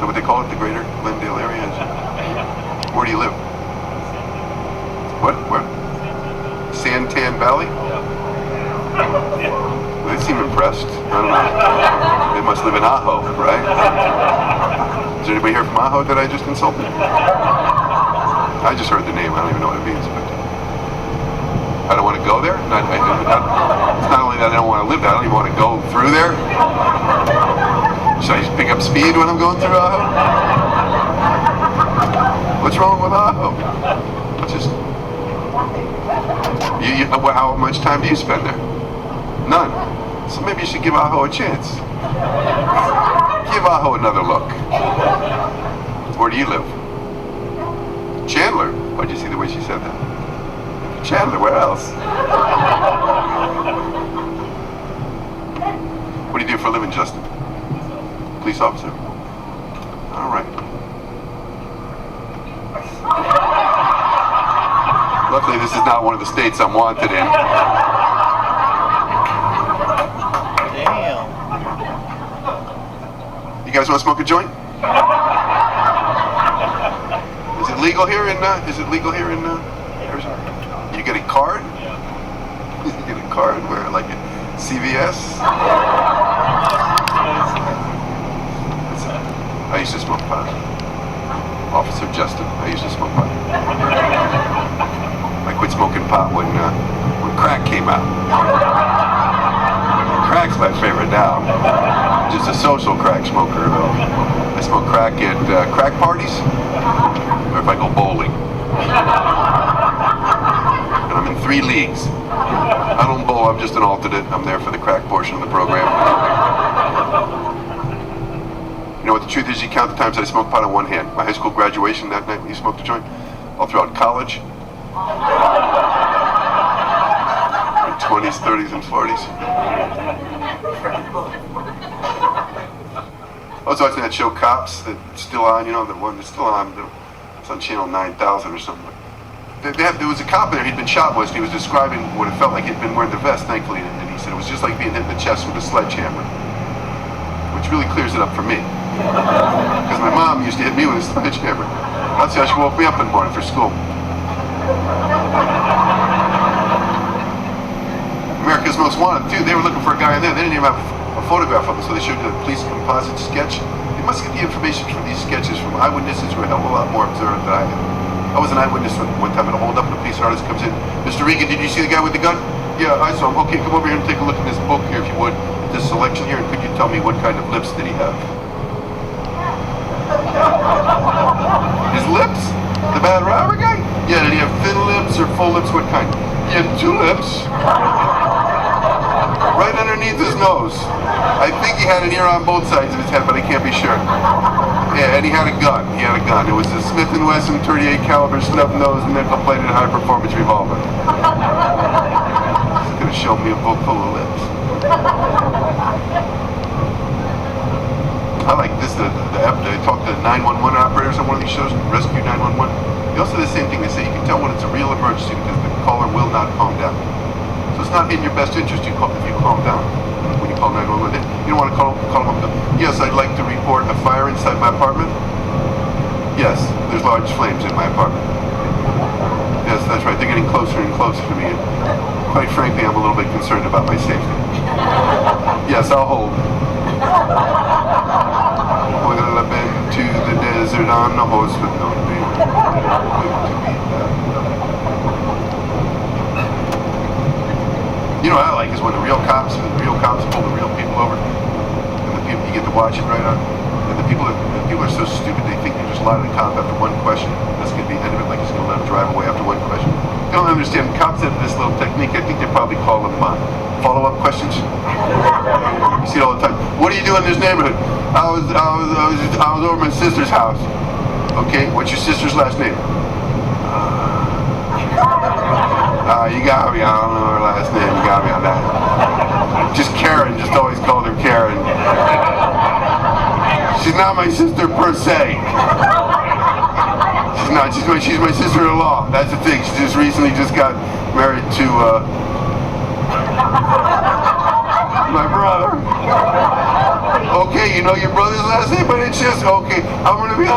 that what they call it, the greater Glendale area? Where do you live? What? Where? Santan Valley? Well, they seem impressed. I don't know. They must live in Ajo, right? Is there anybody here from Ajo that I just insulted? I just heard the name. I don't even know what it means, but I don't want to go there. It's not only that I don't want to live there, I don't even want to go through there. Should I just pick up speed when I'm going through Ajo? What's wrong with Ajo? Just how much time do you spend there? None. So maybe you should give Ajo a chance. Give Ajo another look. Where do you live? Chandler. Why'd you see the way she said that? Chandler, where else? What do you do for a living, Justin? Police officer? All right. Luckily, this is not one of the states I'm wanted in. Damn. You guys want to smoke a joint? Is it legal here in Arizona? You get a card? You get a card where, like at CVS? I used to smoke pot. Officer Justin, I used to smoke pot. I quit smoking pot when crack came out. Crack's my favorite now. Just a social crack smoker. I smoke crack at crack parties, or if I go bowling. And I'm in 3 leagues. I don't bowl, I'm just an alternate. I'm there for the crack portion of the program. You know what the truth is? You count the times I smoked pot on one hand. My high school graduation that night when you smoked a joint. All throughout college. 20s, 30s, and 40s. I was watching that show Cops that's still on, you know, the one that's still on. It's on channel 9000 or something. There was a cop there, he'd been shot once, and he was describing what it felt like. He'd been wearing the vest, thankfully, and he said it was just like being hit in the chest with a sledgehammer. Which really clears it up for me. Because my mom used to hit me with a sledgehammer. That's how she woke me up in the morning for school. America's Most Wanted, too. They were looking for a guy in there. They didn't even have a photograph of him, so they showed the police composite sketch. They must get the information from these sketches from eyewitnesses who are a hell of a lot more observant than I am. I was an eyewitness one time at a hold-up, and a police artist comes in. Mr. Regan, did you see the guy with the gun? Yeah, I saw him. Okay, come over here and take a look at this book here, if you would. This selection here, and could you tell me what kind of lips did he have? His lips? The bad robber guy? Yeah, did he have thin lips or full lips? What kind? He had 2 lips. Right underneath his nose. I think he had an ear on both sides of his head, but I can't be sure. Yeah, and he had a gun. He had a gun. It was a Smith & Wesson 38 caliber snub-nosed nickel-plated high-performance revolver. He's gonna show me a book full of lips. I like this. They talk to 911 operators on one of these shows, Rescue 911. They also do the same thing. They say you can tell when it's a real emergency because the caller will not calm down. So it's not in your best interest if you calm down when you call 911. You don't want to call them up. Yes, I'd like to report a fire inside my apartment. Yes, there's large flames in my apartment. Yes, that's right. They're getting closer and closer to me. And quite frankly, I'm a little bit concerned about my safety. Yes, I'll hold. Well, I've been to the desert on a horse with no name. You know what I like is when the real cops pull the real people over, and the people you get to watch it right on. And the people are so stupid they think they just lie to the cop after one question. That's going to be the end of it, like he's going to let him drive away after one question. They don't understand. Cops have this little technique. I think they probably call them follow-up questions. You see it all the time. What do you do in this neighborhood? I was over my sister's house. Okay, what's your sister's last name? You got me. I don't know her last name. You got me on that. Just Karen. Just always called her Karen. She's not my sister per se. She's not. She's my sister-in-law. That's the thing. She just recently got married to my brother. Okay, you know your brother's last name, but it's just, okay, I'm gonna be honest.